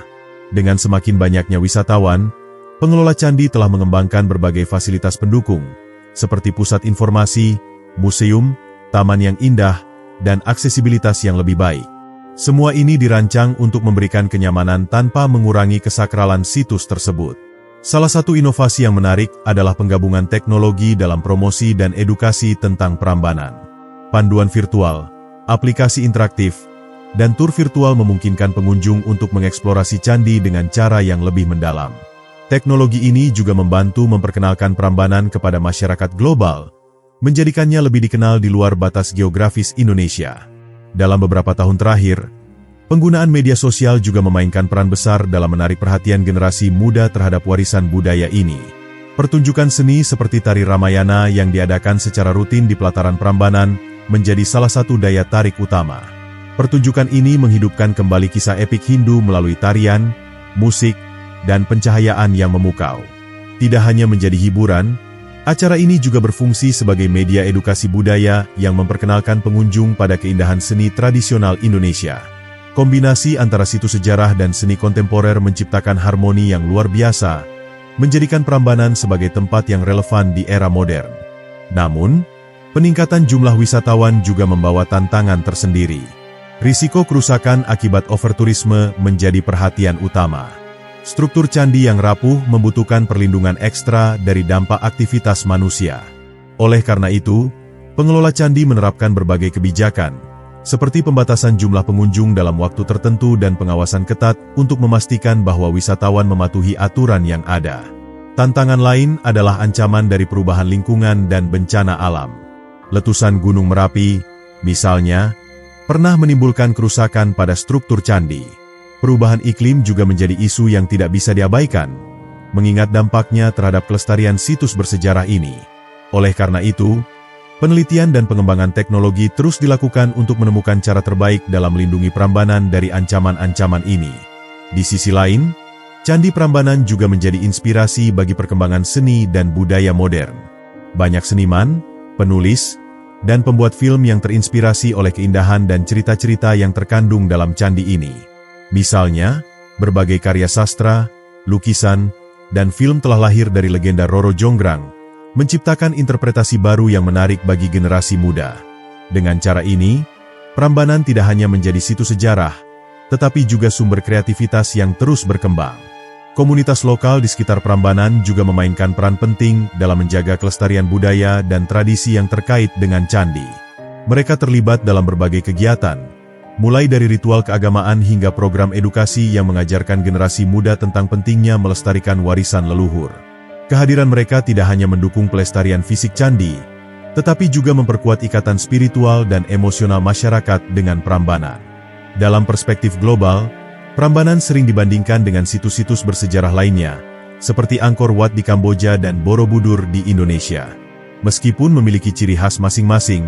Dengan semakin banyaknya wisatawan, pengelola candi telah mengembangkan berbagai fasilitas pendukung, seperti pusat informasi, museum, taman yang indah, dan aksesibilitas yang lebih baik. Semua ini dirancang untuk memberikan kenyamanan tanpa mengurangi kesakralan situs tersebut. Salah satu inovasi yang menarik adalah penggabungan teknologi dalam promosi dan edukasi tentang Prambanan. Panduan virtual, aplikasi interaktif, dan tur virtual memungkinkan pengunjung untuk mengeksplorasi candi dengan cara yang lebih mendalam. Teknologi ini juga membantu memperkenalkan Prambanan kepada masyarakat global, menjadikannya lebih dikenal di luar batas geografis Indonesia. Dalam beberapa tahun terakhir, penggunaan media sosial juga memainkan peran besar dalam menarik perhatian generasi muda terhadap warisan budaya ini. Pertunjukan seni seperti tari Ramayana yang diadakan secara rutin di pelataran Prambanan menjadi salah satu daya tarik utama. Pertunjukan ini menghidupkan kembali kisah epik Hindu melalui tarian, musik, dan pencahayaan yang memukau. Tidak hanya menjadi hiburan, acara ini juga berfungsi sebagai media edukasi budaya yang memperkenalkan pengunjung pada keindahan seni tradisional Indonesia. Kombinasi antara situs sejarah dan seni kontemporer menciptakan harmoni yang luar biasa, menjadikan Prambanan sebagai tempat yang relevan di era modern. Namun, peningkatan jumlah wisatawan juga membawa tantangan tersendiri. Risiko kerusakan akibat overturisme menjadi perhatian utama. Struktur candi yang rapuh membutuhkan perlindungan ekstra dari dampak aktivitas manusia. Oleh karena itu, pengelola candi menerapkan berbagai kebijakan, seperti pembatasan jumlah pengunjung dalam waktu tertentu dan pengawasan ketat untuk memastikan bahwa wisatawan mematuhi aturan yang ada. Tantangan lain adalah ancaman dari perubahan lingkungan dan bencana alam. Letusan Gunung Merapi, misalnya, pernah menimbulkan kerusakan pada struktur candi. Perubahan iklim juga menjadi isu yang tidak bisa diabaikan, mengingat dampaknya terhadap kelestarian situs bersejarah ini. Oleh karena itu, Penelitian dan pengembangan teknologi terus dilakukan untuk menemukan cara terbaik dalam melindungi Prambanan dari ancaman-ancaman ini. Di sisi lain, Candi Prambanan juga menjadi inspirasi bagi perkembangan seni dan budaya modern. Banyak seniman, penulis, dan pembuat film yang terinspirasi oleh keindahan dan cerita-cerita yang terkandung dalam candi ini. Misalnya, berbagai karya sastra, lukisan, dan film telah lahir dari legenda Roro Jonggrang, menciptakan interpretasi baru yang menarik bagi generasi muda. Dengan cara ini, Prambanan tidak hanya menjadi situs sejarah, tetapi juga sumber kreativitas yang terus berkembang. Komunitas lokal di sekitar Prambanan juga memainkan peran penting dalam menjaga kelestarian budaya dan tradisi yang terkait dengan candi. Mereka terlibat dalam berbagai kegiatan, mulai dari ritual keagamaan hingga program edukasi yang mengajarkan generasi muda tentang pentingnya melestarikan warisan leluhur. Kehadiran mereka tidak hanya mendukung pelestarian fisik candi, tetapi juga memperkuat ikatan spiritual dan emosional masyarakat dengan Prambanan. Dalam perspektif global, Prambanan sering dibandingkan dengan situs-situs bersejarah lainnya, seperti Angkor Wat di Kamboja dan Borobudur di Indonesia. Meskipun memiliki ciri khas masing-masing,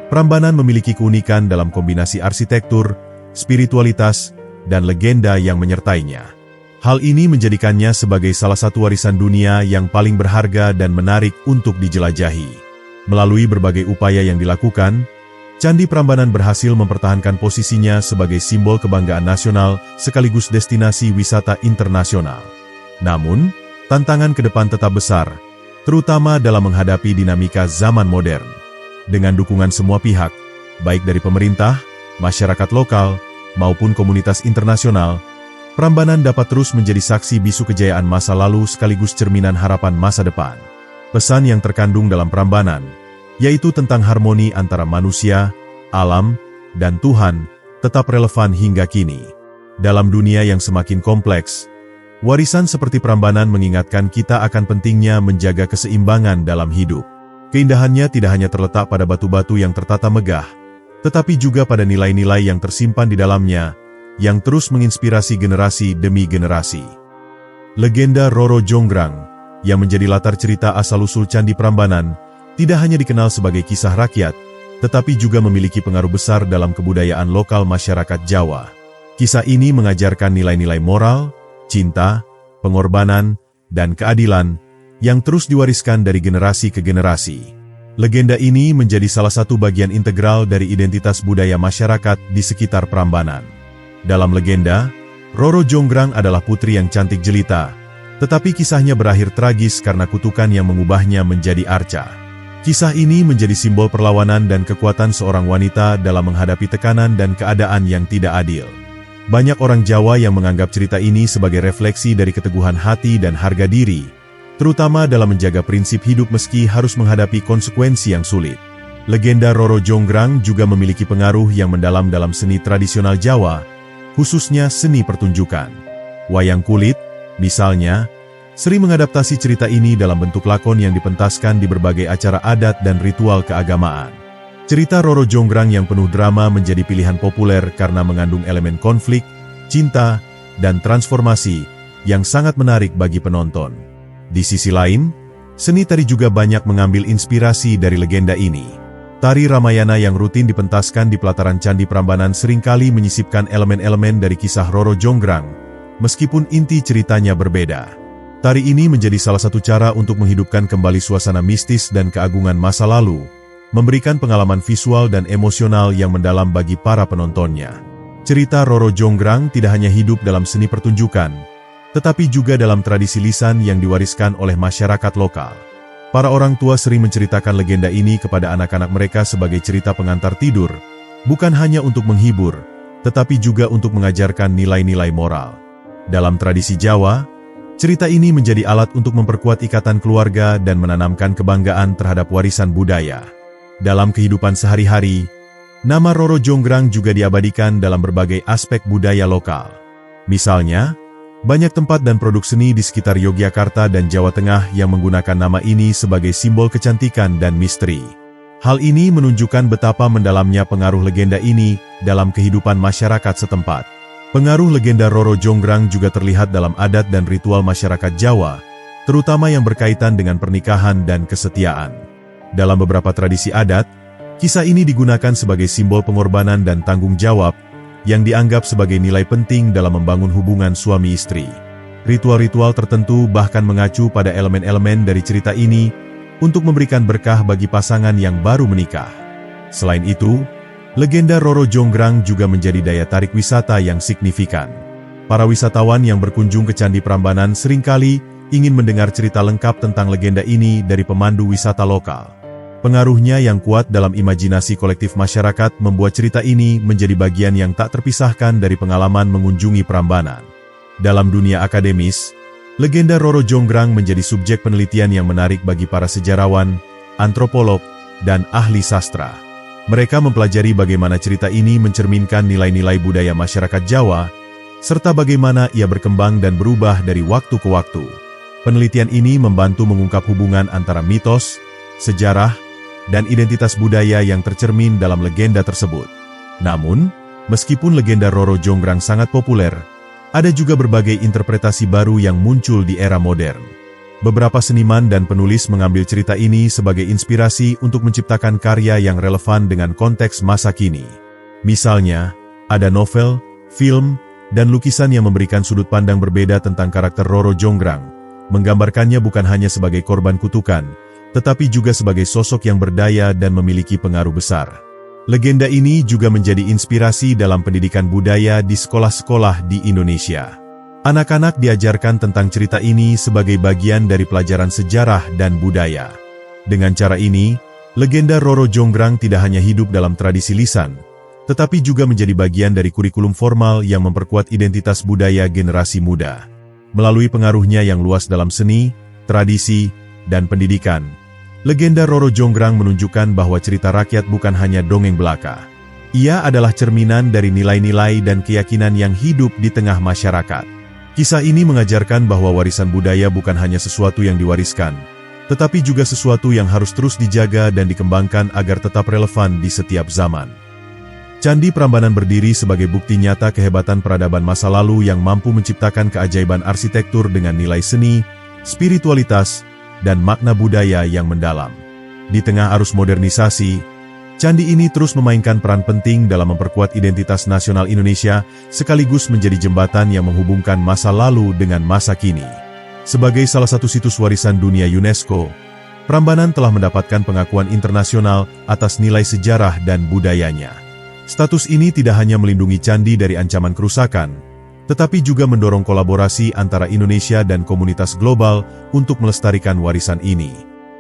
Prambanan memiliki keunikan dalam kombinasi arsitektur, spiritualitas, dan legenda yang menyertainya. Hal ini menjadikannya sebagai salah satu warisan dunia yang paling berharga dan menarik untuk dijelajahi. Melalui berbagai upaya yang dilakukan, Candi Prambanan berhasil mempertahankan posisinya sebagai simbol kebanggaan nasional sekaligus destinasi wisata internasional. Namun, tantangan ke depan tetap besar, terutama dalam menghadapi dinamika zaman modern. Dengan dukungan semua pihak, baik dari pemerintah, masyarakat lokal, maupun komunitas internasional, Prambanan dapat terus menjadi saksi bisu kejayaan masa lalu sekaligus cerminan harapan masa depan. Pesan yang terkandung dalam Prambanan, yaitu tentang harmoni antara manusia, alam, dan Tuhan, tetap relevan hingga kini. Dalam dunia yang semakin kompleks, warisan seperti Prambanan mengingatkan kita akan pentingnya menjaga keseimbangan dalam hidup. Keindahannya tidak hanya terletak pada batu-batu yang tertata megah, tetapi juga pada nilai-nilai yang tersimpan di dalamnya, yang terus menginspirasi generasi demi generasi. Legenda Roro Jonggrang, yang menjadi latar cerita asal-usul Candi Prambanan, tidak hanya dikenal sebagai kisah rakyat, tetapi juga memiliki pengaruh besar dalam kebudayaan lokal masyarakat Jawa. Kisah ini mengajarkan nilai-nilai moral, cinta, pengorbanan, dan keadilan yang terus diwariskan dari generasi ke generasi. Legenda ini menjadi salah satu bagian integral dari identitas budaya masyarakat di sekitar Prambanan. Dalam legenda, Roro Jonggrang adalah putri yang cantik jelita, tetapi kisahnya berakhir tragis karena kutukan yang mengubahnya menjadi arca. Kisah ini menjadi simbol perlawanan dan kekuatan seorang wanita dalam menghadapi tekanan dan keadaan yang tidak adil. Banyak orang Jawa yang menganggap cerita ini sebagai refleksi dari keteguhan hati dan harga diri, terutama dalam menjaga prinsip hidup meski harus menghadapi konsekuensi yang sulit. Legenda Roro Jonggrang juga memiliki pengaruh yang mendalam dalam seni tradisional Jawa, khususnya seni pertunjukan. Wayang kulit, misalnya, sering mengadaptasi cerita ini dalam bentuk lakon yang dipentaskan di berbagai acara adat dan ritual keagamaan. Cerita Roro Jonggrang yang penuh drama menjadi pilihan populer karena mengandung elemen konflik, cinta, dan transformasi yang sangat menarik bagi penonton. Di sisi lain, seni tari juga banyak mengambil inspirasi dari legenda ini. Tari Ramayana yang rutin dipentaskan di pelataran Candi Prambanan seringkali menyisipkan elemen-elemen dari kisah Roro Jonggrang, meskipun inti ceritanya berbeda. Tari ini menjadi salah satu cara untuk menghidupkan kembali suasana mistis dan keagungan masa lalu, memberikan pengalaman visual dan emosional yang mendalam bagi para penontonnya. Cerita Roro Jonggrang tidak hanya hidup dalam seni pertunjukan, tetapi juga dalam tradisi lisan yang diwariskan oleh masyarakat lokal. Para orang tua sering menceritakan legenda ini kepada anak-anak mereka sebagai cerita pengantar tidur, bukan hanya untuk menghibur, tetapi juga untuk mengajarkan nilai-nilai moral. Dalam tradisi Jawa, cerita ini menjadi alat untuk memperkuat ikatan keluarga dan menanamkan kebanggaan terhadap warisan budaya. Dalam kehidupan sehari-hari, nama Roro Jonggrang juga diabadikan dalam berbagai aspek budaya lokal. Misalnya, banyak tempat dan produk seni di sekitar Yogyakarta dan Jawa Tengah yang menggunakan nama ini sebagai simbol kecantikan dan misteri. Hal ini menunjukkan betapa mendalamnya pengaruh legenda ini dalam kehidupan masyarakat setempat. Pengaruh legenda Roro Jonggrang juga terlihat dalam adat dan ritual masyarakat Jawa, terutama yang berkaitan dengan pernikahan dan kesetiaan. Dalam beberapa tradisi adat, kisah ini digunakan sebagai simbol pengorbanan dan tanggung jawab yang dianggap sebagai nilai penting dalam membangun hubungan suami istri. Ritual-ritual tertentu bahkan mengacu pada elemen-elemen dari cerita ini untuk memberikan berkah bagi pasangan yang baru menikah. Selain itu, legenda Roro Jonggrang juga menjadi daya tarik wisata yang signifikan. Para wisatawan yang berkunjung ke Candi Prambanan seringkali ingin mendengar cerita lengkap tentang legenda ini dari pemandu wisata lokal. Pengaruhnya yang kuat dalam imajinasi kolektif masyarakat membuat cerita ini menjadi bagian yang tak terpisahkan dari pengalaman mengunjungi Prambanan. Dalam dunia akademis, legenda Roro Jonggrang menjadi subjek penelitian yang menarik bagi para sejarawan, antropolog, dan ahli sastra. Mereka mempelajari bagaimana cerita ini mencerminkan nilai-nilai budaya masyarakat Jawa, serta bagaimana ia berkembang dan berubah dari waktu ke waktu. Penelitian ini membantu mengungkap hubungan antara mitos, sejarah, dan identitas budaya yang tercermin dalam legenda tersebut. Namun, meskipun legenda Roro Jonggrang sangat populer, ada juga berbagai interpretasi baru yang muncul di era modern. Beberapa seniman dan penulis mengambil cerita ini sebagai inspirasi untuk menciptakan karya yang relevan dengan konteks masa kini. Misalnya, ada novel, film, dan lukisan yang memberikan sudut pandang berbeda tentang karakter Roro Jonggrang, menggambarkannya bukan hanya sebagai korban kutukan, tetapi juga sebagai sosok yang berdaya dan memiliki pengaruh besar. Legenda ini juga menjadi inspirasi dalam pendidikan budaya di sekolah-sekolah di Indonesia. Anak-anak diajarkan tentang cerita ini sebagai bagian dari pelajaran sejarah dan budaya. Dengan cara ini, legenda Roro Jonggrang tidak hanya hidup dalam tradisi lisan, tetapi juga menjadi bagian dari kurikulum formal yang memperkuat identitas budaya generasi muda. Melalui pengaruhnya yang luas dalam seni, tradisi, dan pendidikan, legenda Roro Jonggrang menunjukkan bahwa cerita rakyat bukan hanya dongeng belaka. Ia adalah cerminan dari nilai-nilai dan keyakinan yang hidup di tengah masyarakat. Kisah ini mengajarkan bahwa warisan budaya bukan hanya sesuatu yang diwariskan, tetapi juga sesuatu yang harus terus dijaga dan dikembangkan agar tetap relevan di setiap zaman. Candi Prambanan berdiri sebagai bukti nyata kehebatan peradaban masa lalu yang mampu menciptakan keajaiban arsitektur dengan nilai seni, spiritualitas, dan makna budaya yang mendalam. Di tengah arus modernisasi, candi ini terus memainkan peran penting dalam memperkuat identitas nasional Indonesia, sekaligus menjadi jembatan yang menghubungkan masa lalu dengan masa kini. Sebagai salah satu situs warisan dunia UNESCO, Prambanan telah mendapatkan pengakuan internasional atas nilai sejarah dan budayanya. Status ini tidak hanya melindungi candi dari ancaman kerusakan, tetapi juga mendorong kolaborasi antara Indonesia dan komunitas global untuk melestarikan warisan ini.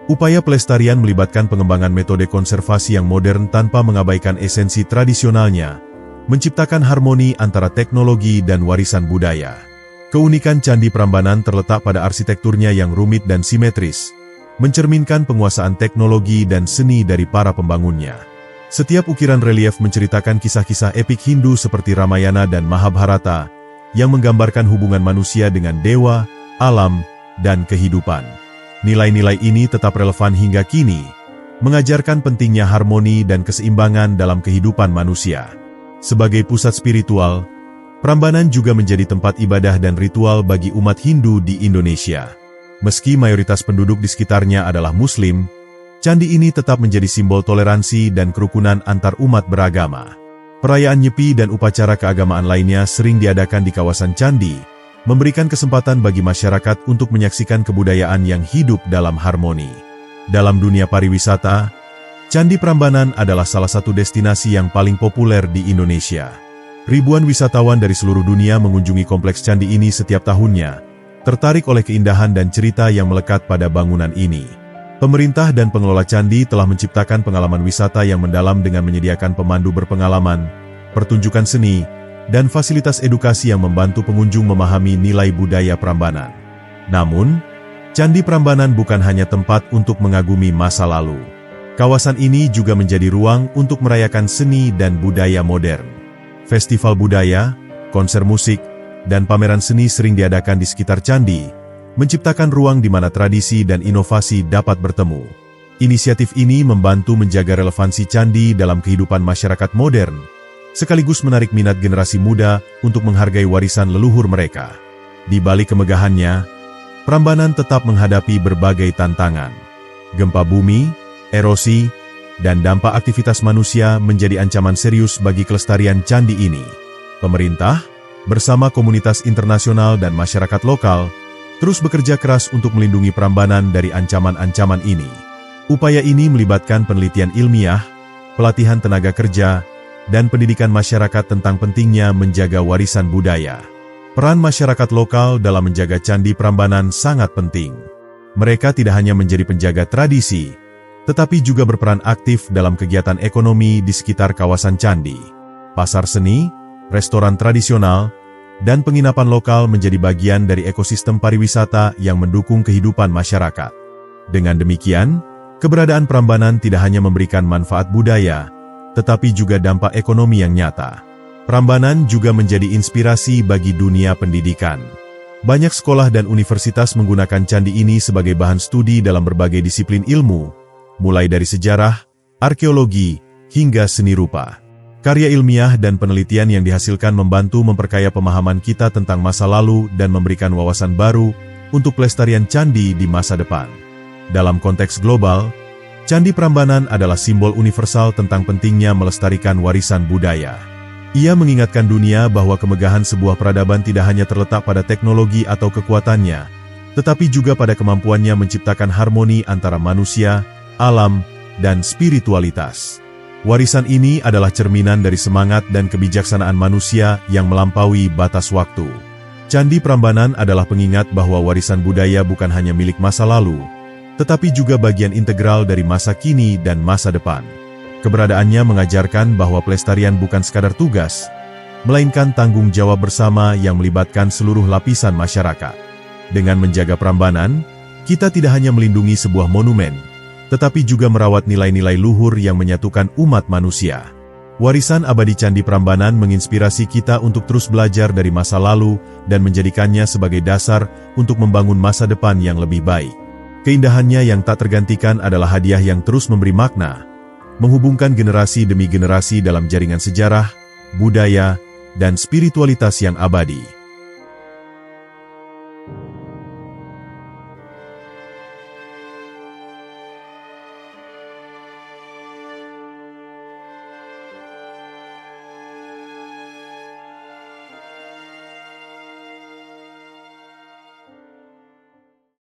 Upaya pelestarian melibatkan pengembangan metode konservasi yang modern tanpa mengabaikan esensi tradisionalnya, menciptakan harmoni antara teknologi dan warisan budaya. Keunikan Candi Prambanan terletak pada arsitekturnya yang rumit dan simetris, mencerminkan penguasaan teknologi dan seni dari para pembangunnya. Setiap ukiran relief menceritakan kisah-kisah epik Hindu seperti Ramayana dan Mahabharata, yang menggambarkan hubungan manusia dengan dewa, alam, dan kehidupan. Nilai-nilai ini tetap relevan hingga kini, mengajarkan pentingnya harmoni dan keseimbangan dalam kehidupan manusia. Sebagai pusat spiritual, Prambanan juga menjadi tempat ibadah dan ritual bagi umat Hindu di Indonesia. Meski mayoritas penduduk di sekitarnya adalah Muslim, candi ini tetap menjadi simbol toleransi dan kerukunan antar umat beragama. Perayaan Nyepi dan upacara keagamaan lainnya sering diadakan di kawasan candi, memberikan kesempatan bagi masyarakat untuk menyaksikan kebudayaan yang hidup dalam harmoni. Dalam dunia pariwisata, Candi Prambanan adalah salah satu destinasi yang paling populer di Indonesia. Ribuan wisatawan dari seluruh dunia mengunjungi kompleks candi ini setiap tahunnya, tertarik oleh keindahan dan cerita yang melekat pada bangunan ini. Pemerintah dan pengelola candi telah menciptakan pengalaman wisata yang mendalam dengan menyediakan pemandu berpengalaman, pertunjukan seni, dan fasilitas edukasi yang membantu pengunjung memahami nilai budaya Prambanan. Namun, Candi Prambanan bukan hanya tempat untuk mengagumi masa lalu. Kawasan ini juga menjadi ruang untuk merayakan seni dan budaya modern. Festival budaya, konser musik, dan pameran seni sering diadakan di sekitar candi, menciptakan ruang di mana tradisi dan inovasi dapat bertemu. Inisiatif ini membantu menjaga relevansi candi dalam kehidupan masyarakat modern, sekaligus menarik minat generasi muda untuk menghargai warisan leluhur mereka. Di balik kemegahannya, Prambanan tetap menghadapi berbagai tantangan. Gempa bumi, erosi, dan dampak aktivitas manusia menjadi ancaman serius bagi kelestarian candi ini. Pemerintah, bersama komunitas internasional dan masyarakat lokal, terus bekerja keras untuk melindungi Prambanan dari ancaman-ancaman ini. Upaya ini melibatkan penelitian ilmiah, pelatihan tenaga kerja, dan pendidikan masyarakat tentang pentingnya menjaga warisan budaya. Peran masyarakat lokal dalam menjaga Candi Prambanan sangat penting. Mereka tidak hanya menjadi penjaga tradisi, tetapi juga berperan aktif dalam kegiatan ekonomi di sekitar kawasan candi. Pasar seni, restoran tradisional, dan penginapan lokal menjadi bagian dari ekosistem pariwisata yang mendukung kehidupan masyarakat. Dengan demikian, keberadaan Prambanan tidak hanya memberikan manfaat budaya, tetapi juga dampak ekonomi yang nyata. Prambanan juga menjadi inspirasi bagi dunia pendidikan. Banyak sekolah dan universitas menggunakan candi ini sebagai bahan studi dalam berbagai disiplin ilmu, mulai dari sejarah, arkeologi, hingga seni rupa. Karya ilmiah dan penelitian yang dihasilkan membantu memperkaya pemahaman kita tentang masa lalu dan memberikan wawasan baru untuk pelestarian candi di masa depan. Dalam konteks global, Candi Prambanan adalah simbol universal tentang pentingnya melestarikan warisan budaya. Ia mengingatkan dunia bahwa kemegahan sebuah peradaban tidak hanya terletak pada teknologi atau kekuatannya, tetapi juga pada kemampuannya menciptakan harmoni antara manusia, alam, dan spiritualitas. Warisan ini adalah cerminan dari semangat dan kebijaksanaan manusia yang melampaui batas waktu. Candi Prambanan adalah pengingat bahwa warisan budaya bukan hanya milik masa lalu, tetapi juga bagian integral dari masa kini dan masa depan. Keberadaannya mengajarkan bahwa pelestarian bukan sekadar tugas, melainkan tanggung jawab bersama yang melibatkan seluruh lapisan masyarakat. Dengan menjaga Prambanan, kita tidak hanya melindungi sebuah monumen, tetapi juga merawat nilai-nilai luhur yang menyatukan umat manusia. Warisan abadi Candi Prambanan menginspirasi kita untuk terus belajar dari masa lalu dan menjadikannya sebagai dasar untuk membangun masa depan yang lebih baik. Keindahannya yang tak tergantikan adalah hadiah yang terus memberi makna, menghubungkan generasi demi generasi dalam jaringan sejarah, budaya, dan spiritualitas yang abadi.